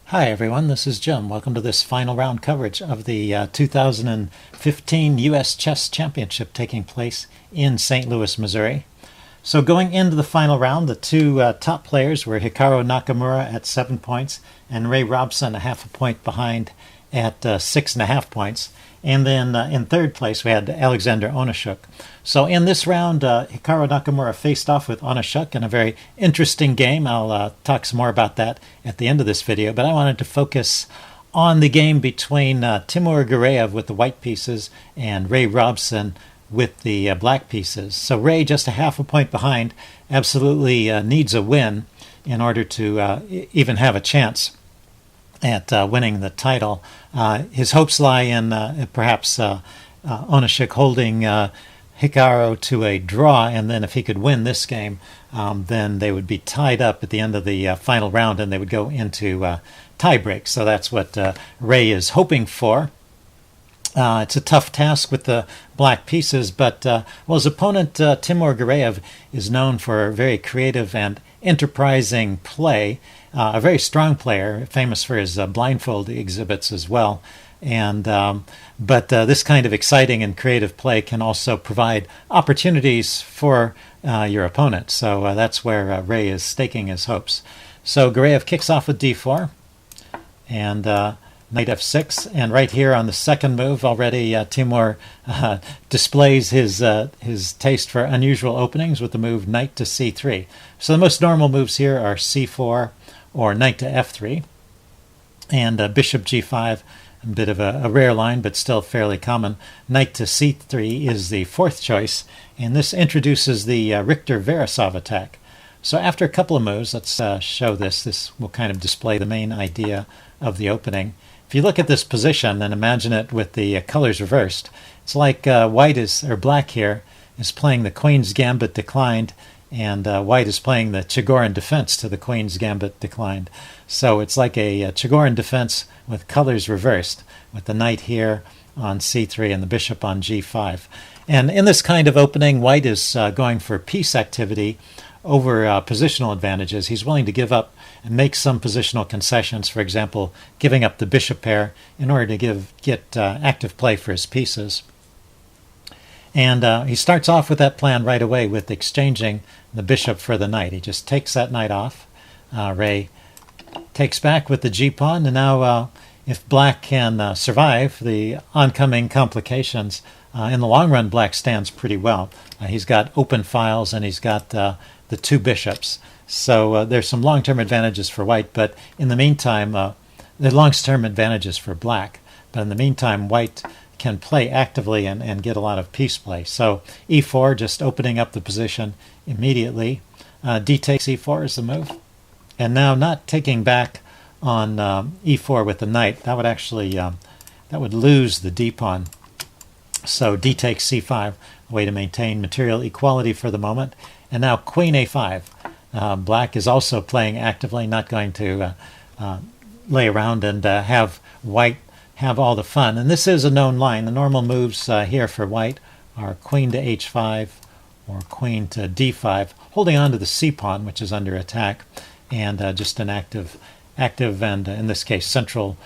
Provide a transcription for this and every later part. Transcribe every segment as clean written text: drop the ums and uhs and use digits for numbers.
Hi everyone, this is Jim. Welcome to this final round coverage of the 2015 U.S. Chess Championship taking place in St. Louis, Missouri. So going into the final round, the two top players were Hikaru Nakamura at 7 points and Ray Robson a half a point behind at 6.5 points. And then in third place, we had Alexander Onashuk. So in this round, Hikaru Nakamura faced off with Onashuk in a very interesting game. I'll talk some more about that at the end of this video, but I wanted to focus on the game between Timur Gareev with the white pieces and Ray Robson with the black pieces. So Ray, just a half a point behind, absolutely needs a win in order to even have a chance at winning the title. His hopes lie in perhaps Onashuk holding Hikaru to a draw, and then if he could win this game, then they would be tied up at the end of the final round, and they would go into tie break. So that's what Ray is hoping for. It's a tough task with the black pieces, but his opponent, Timur Gareev, is known for very creative and enterprising play. A very strong player, famous for his blindfold exhibits as well. And but this kind of exciting and creative play can also provide opportunities for your opponent. So that's where Ray is staking his hopes. So Gareev kicks off with d4 and knight f6. And right here on the second move, already Timur displays his taste for unusual openings with the move knight to c3. So the most normal moves here are c4 or knight to f3, and bishop g5, a bit of a rare line, but still fairly common. Knight to c3 is the fourth choice, and this introduces the Richter-Veresov attack. So after a couple of moves, let's show this. This will kind of display the main idea of the opening. If you look at this position and imagine it with the colors reversed, it's like black here is playing the Queen's Gambit declined, and white is playing the Chigorin defense to the Queen's Gambit declined. So it's like a Chigorin defense with colors reversed, with the knight here on c3 and the bishop on g5. And in this kind of opening, white is going for piece activity over positional advantages. He's willing to give up and make some positional concessions, for example, giving up the bishop pair in order to get active play for his pieces. And he starts off with that plan right away with exchanging the bishop for the knight. He just takes that knight off. Ray takes back with the g-pawn, and now if black can survive the oncoming complications, in the long run black stands pretty well. He's got open files and he's got the two bishops. So there's some long-term advantages for white, but in the meantime, there are long-term advantages for black. But in the meantime, white can play actively and get a lot of piece play. So e4, just opening up the position immediately. D takes e4 is the move. And now not taking back on e4 with the knight, that would actually that would lose the d-pawn. So d takes c5, a way to maintain material equality for the moment. And now queen a5. Black is also playing actively, not going to lay around and have white have all the fun. And this is a known line. The normal moves here for white are queen to h5 or queen to d5, holding on to the c-pawn, which is under attack, and just an active and, in this case, central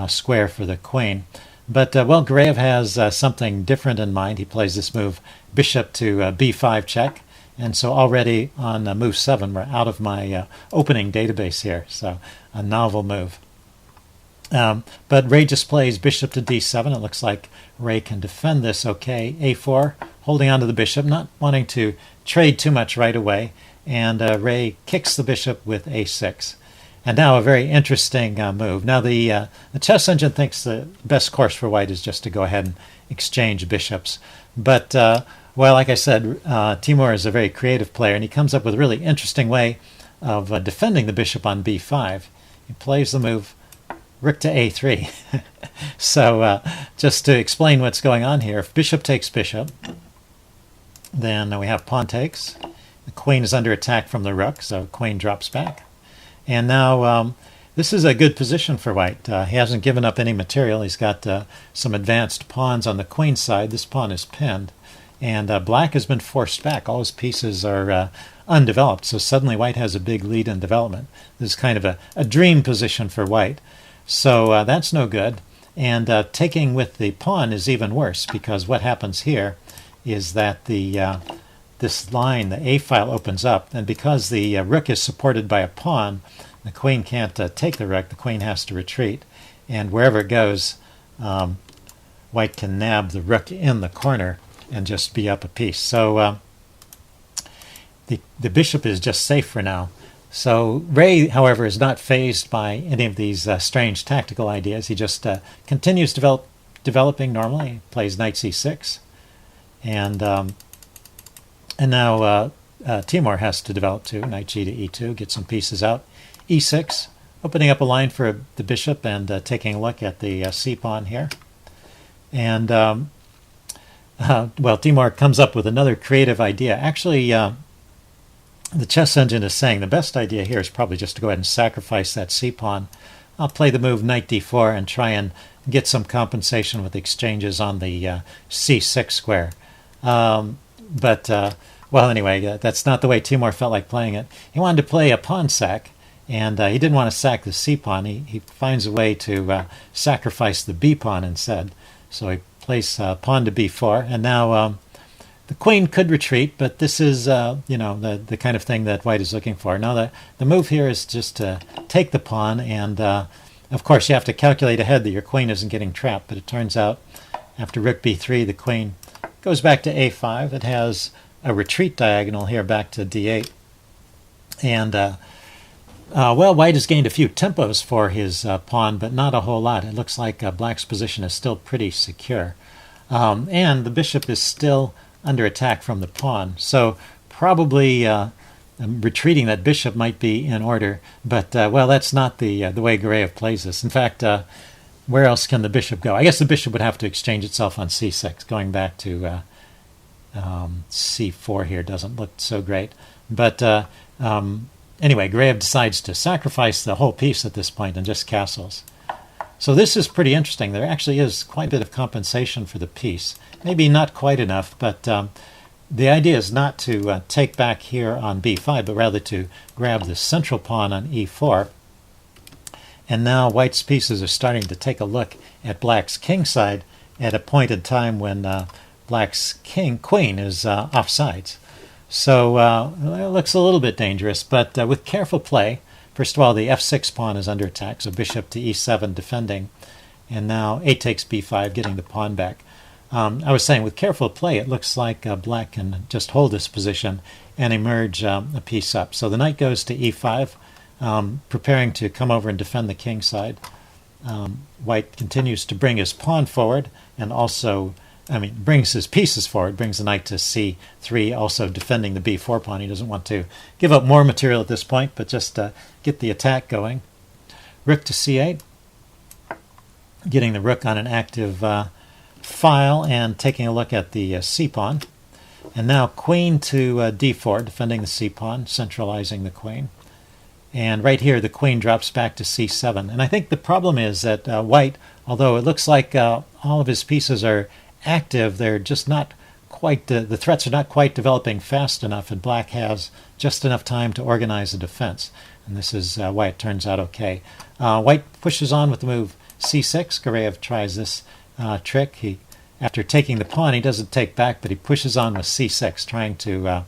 square for the queen. But, Gareev has something different in mind. He plays this move, bishop to b5 check. And so already on move 7, we're out of my opening database here. So a novel move. But Ray just plays bishop to d7. It looks like Ray can defend this okay. a4, holding on to the bishop, not wanting to trade too much right away. And Ray kicks the bishop with a6. And now a very interesting move. Now the chess engine thinks the best course for white is just to go ahead and exchange bishops. But, like I said, Timur is a very creative player, and he comes up with a really interesting way of defending the bishop on b5. He plays the move rook to a3. So just to explain what's going on here, if bishop takes bishop, then we have pawn takes. The queen is under attack from the rook, so queen drops back. And now this is a good position for white. He hasn't given up any material. He's got some advanced pawns on the queen side. This pawn is pinned. And black has been forced back. All his pieces are undeveloped. So suddenly white has a big lead in development. This is kind of a dream position for white. So that's no good. And taking with the pawn is even worse, because what happens here is that this line, the A file, opens up, and because the rook is supported by a pawn, the queen can't take the rook. The queen has to retreat, and wherever it goes, white can nab the rook in the corner and just be up a piece. So the bishop is just safe for now. So Ray, however, is not fazed by any of these strange tactical ideas. He just continues developing normally. He plays knight c6, and now Timur has to develop too. Knight g to e2, get some pieces out. e6, opening up a line for the bishop and taking a look at the c-pawn here. And, well, Timur comes up with another creative idea. Actually, the chess engine is saying the best idea here is probably just to go ahead and sacrifice that c-pawn. I'll play the move knight d4 and try and get some compensation with exchanges on the c6 square. Well, anyway, that's not the way Timur felt like playing it. He wanted to play a pawn sack, and he didn't want to sack the c-pawn. He finds a way to sacrifice the b-pawn instead. So he plays pawn to b4, and now the queen could retreat, but this is, the kind of thing that white is looking for. Now, the move here is just to take the pawn, and of course you have to calculate ahead that your queen isn't getting trapped, but it turns out after rook b3, the queen goes back to a5. It has a retreat diagonal here back to d8. And, well, white has gained a few tempos for his pawn, but not a whole lot. It looks like black's position is still pretty secure. And the bishop is still under attack from the pawn. So probably retreating that bishop might be in order. But, well, that's not the way Gareev plays this. In fact, where else can the bishop go? I guess the bishop would have to exchange itself on c6. Going back to c4 here doesn't look so great. But anyway, Gareev decides to sacrifice the whole piece at this point and just castles. So this is pretty interesting. There actually is quite a bit of compensation for the piece. Maybe not quite enough, but the idea is not to take back here on b5, but rather to grab the central pawn on e4. And now white's pieces are starting to take a look at black's king side at a point in time when black's queen is offsides. So it looks a little bit dangerous, but with careful play, first of all, the f6 pawn is under attack, so bishop to e7 defending, and now a takes b5, getting the pawn back. I was saying, with careful play, it looks like black can just hold this position and emerge a piece up. So the knight goes to e5, preparing to come over and defend the king side. White continues to bring his pawn forward and also, brings his pieces forward, brings the knight to c3, also defending the b4 pawn. He doesn't want to give up more material at this point, but just get the attack going. Rook to c8, getting the rook on an active file and taking a look at the c-pawn. And now queen to d4, defending the c-pawn, centralizing the queen. And right here, the queen drops back to c7. And I think the problem is that white, although it looks like all of his pieces are active, they're just not quite, the threats are not quite developing fast enough, and black has just enough time to organize a defense. And this is why it turns out okay. White pushes on with the move c6. Gareev tries this trick. After taking the pawn, he doesn't take back, but he pushes on with c6, trying to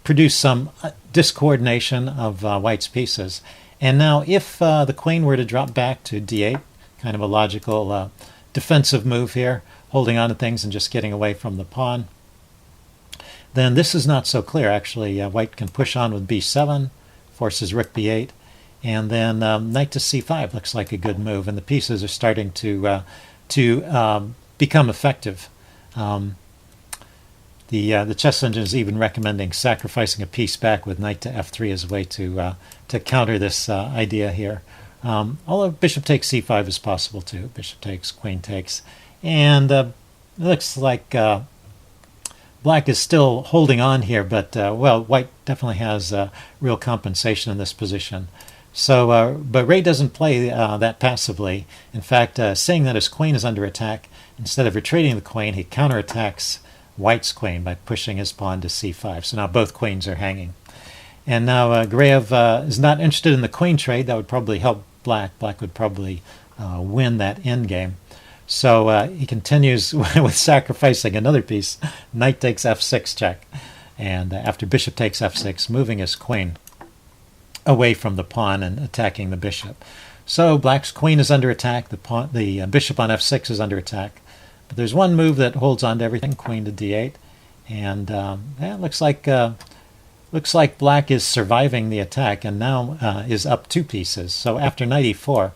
produce some discoordination of white's pieces. And now if the queen were to drop back to d8, kind of a logical defensive move here, holding on to things and just getting away from the pawn, then this is not so clear. Actually, white can push on with b7, forces rook b8, and then knight to c5 looks like a good move, and the pieces are starting to become effective. The chess engine is even recommending sacrificing a piece back with knight to f3 as a way to counter this idea here. Although bishop takes c5 is possible too. Bishop takes, queen takes. And it looks like black is still holding on here, but, well, white definitely has real compensation in this position. So, but Ray doesn't play that passively. In fact, seeing that his queen is under attack, instead of retreating the queen, he counterattacks white's queen by pushing his pawn to c5. So now both queens are hanging. And now Gareev is not interested in the queen trade. That would probably help Black. Black would probably win that endgame. So he continues with sacrificing another piece. Knight takes f6 check. And after bishop takes f6, moving his queen away from the pawn and attacking the bishop. So Black's queen is under attack. The bishop on f6 is under attack. But there's one move that holds on to everything, queen to d8. And it looks like Black is surviving the attack and now is up 2 pieces. So after knight e4,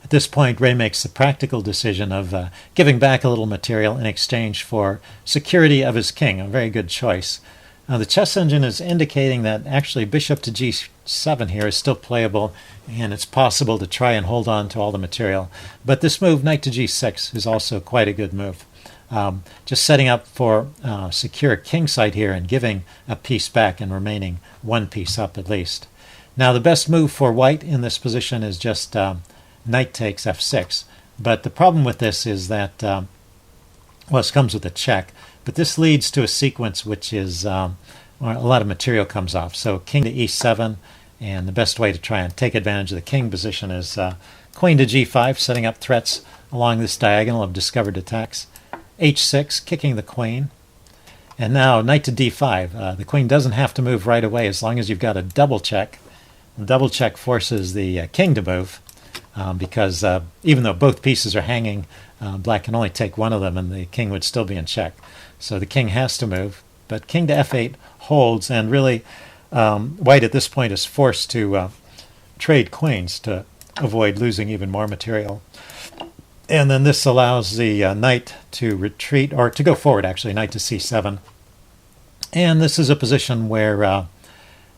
at this point, Ray makes the practical decision of giving back a little material in exchange for security of his king, a very good choice. Now, the chess engine is indicating that actually bishop to g7 here is still playable, and it's possible to try and hold on to all the material. But this move, knight to g6, is also quite a good move. Just setting up for secure kingside here and giving a piece back and remaining 1 piece up at least. Now, the best move for white in this position is just knight takes f6. But the problem with this is that, well, this comes with a check, but this leads to a sequence which is a lot of material comes off. So king to e7, and the best way to try and take advantage of the king position is queen to g5, setting up threats along this diagonal of discovered attacks. h6, kicking the queen. And now knight to d5. The queen doesn't have to move right away as long as you've got a double check. The double check forces the king to move. Because even though both pieces are hanging, Black can only take one of them and the king would still be in check. So the king has to move, but king to f8 holds, and really white at this point is forced to trade queens to avoid losing even more material. And then this allows the knight to retreat, or to go forward actually, knight to c7. And this is a position where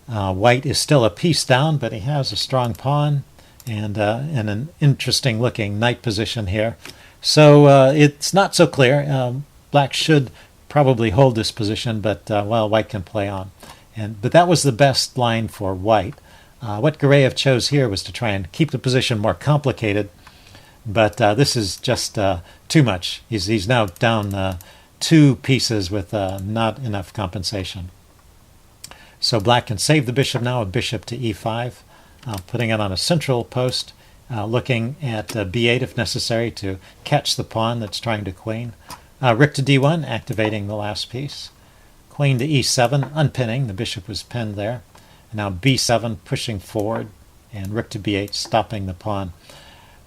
white is still a piece down, but he has a strong pawn. And an interesting looking knight position here. So it's not so clear. Black should probably hold this position, but well, white can play on. But that was the best line for white. What Gareev chose here was to try and keep the position more complicated, but this is just too much. He's now down 2 pieces with not enough compensation. So Black can save the bishop now, a bishop to e5. Putting it on a central post, looking at b8 if necessary to catch the pawn that's trying to queen. Rook to d1, activating the last piece. Queen to e7, unpinning. The bishop was pinned there. And now b7, pushing forward, and rook to b8, stopping the pawn.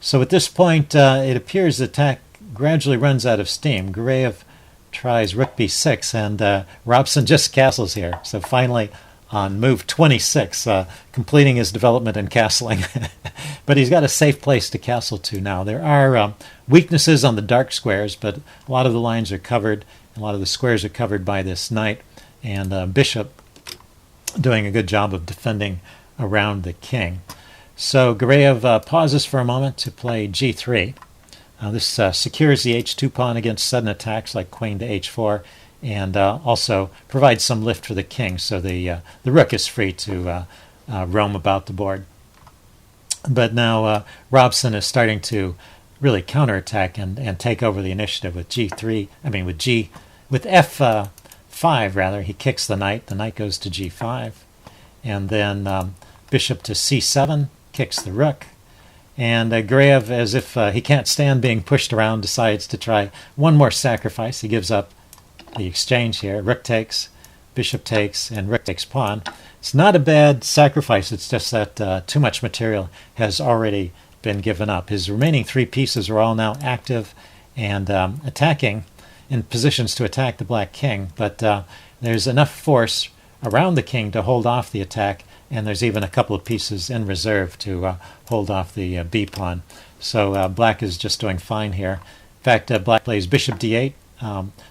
So at this point, it appears the attack gradually runs out of steam. Gareev tries rook b6, and Robson just castles here. So finally, on move 26, completing his development in castling. But he's got a safe place to castle to now. There are weaknesses on the dark squares, but a lot of the lines are covered, a lot of the squares are covered by this knight, and bishop doing a good job of defending around the king. So Gareev pauses for a moment to play g3. This secures the h2 pawn against sudden attacks like queen to h4, and also provides some lift for the king, so the rook is free to roam about the board. But now Robson is starting to really counterattack and take over the initiative with g3. With f5 rather. He kicks the knight. The knight goes to g5, and then bishop to c7 kicks the rook. And Gareev, as if he can't stand being pushed around, decides to try one more sacrifice. He gives up the exchange here. Rook takes, bishop takes, and rook takes pawn. It's not a bad sacrifice. It's just that too much material has already been given up. His remaining 3 pieces are all now active and attacking, in positions to attack the black king. But there's enough force around the king to hold off the attack, and there's even a couple of pieces in reserve to hold off the b pawn. So black is just doing fine here. In fact, black plays bishop d8,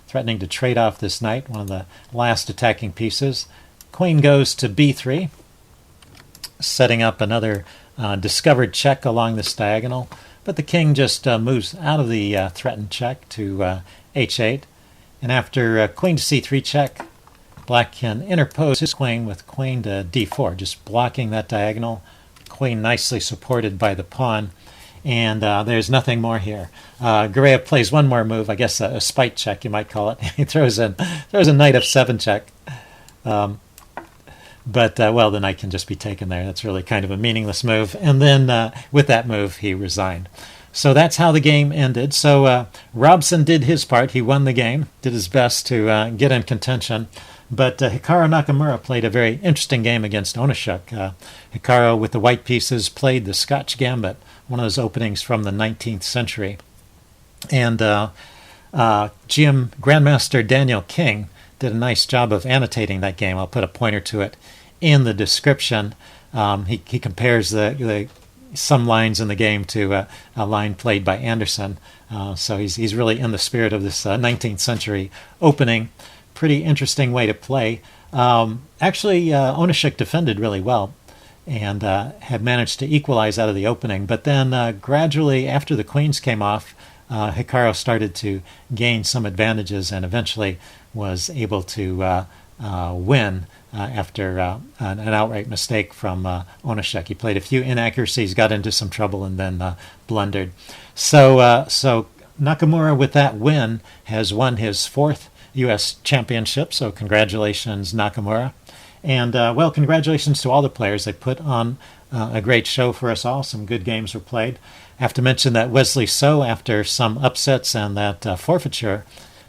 threatening to trade off this knight, one of the last attacking pieces. Queen goes to b3, setting up another discovered check along this diagonal, but the king just moves out of the threatened check to h8. And after queen to c3 check, black can interpose his queen with queen to d4, just blocking that diagonal. Queen nicely supported by the pawn. And there's nothing more here. Gareev plays one more move, I guess a spite check, you might call it. He throws a knight f7 check. But, well, the knight can just be taken there. That's really kind of a meaningless move. And then with that move, he resigned. So that's how the game ended. So Robson did his part. He won the game, did his best to get in contention. But Hikaru Nakamura played a very interesting game against Onashuk. Hikaru, with the white pieces, played the Scotch Gambit, one of those openings from the 19th century. And GM Grandmaster Daniel King did a nice job of annotating that game. I'll put a pointer to it in the description. He compares some lines in the game to a line played by Anderson. So he's really in the spirit of this 19th century opening. Pretty interesting way to play. Actually, Onashuk defended really well and had managed to equalize out of the opening. But then gradually, after the queens came off, Hikaru started to gain some advantages and eventually was able to win after an outright mistake from Onashuk. He played a few inaccuracies, got into some trouble, and then blundered. So Nakamura, with that win, has won his fourth U.S. championship. So congratulations, Nakamura. And, well, congratulations to all the players. They put on a great show for us all. Some good games were played. I have to mention that Wesley So, after some upsets and that forfeiture,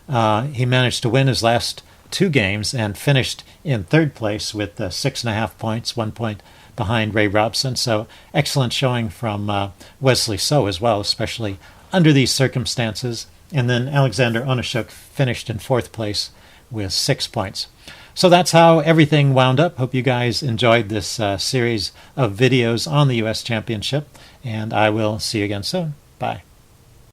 he managed to win his last two games and finished in third place with 6.5 points, 1 point behind Ray Robson. So excellent showing from Wesley So as well, especially under these circumstances. And then Alexander Onashuk finished in fourth place with 6 points. So that's how everything wound up. Hope you guys enjoyed this series of videos on the U.S. Championship, and I will see you again soon. Bye.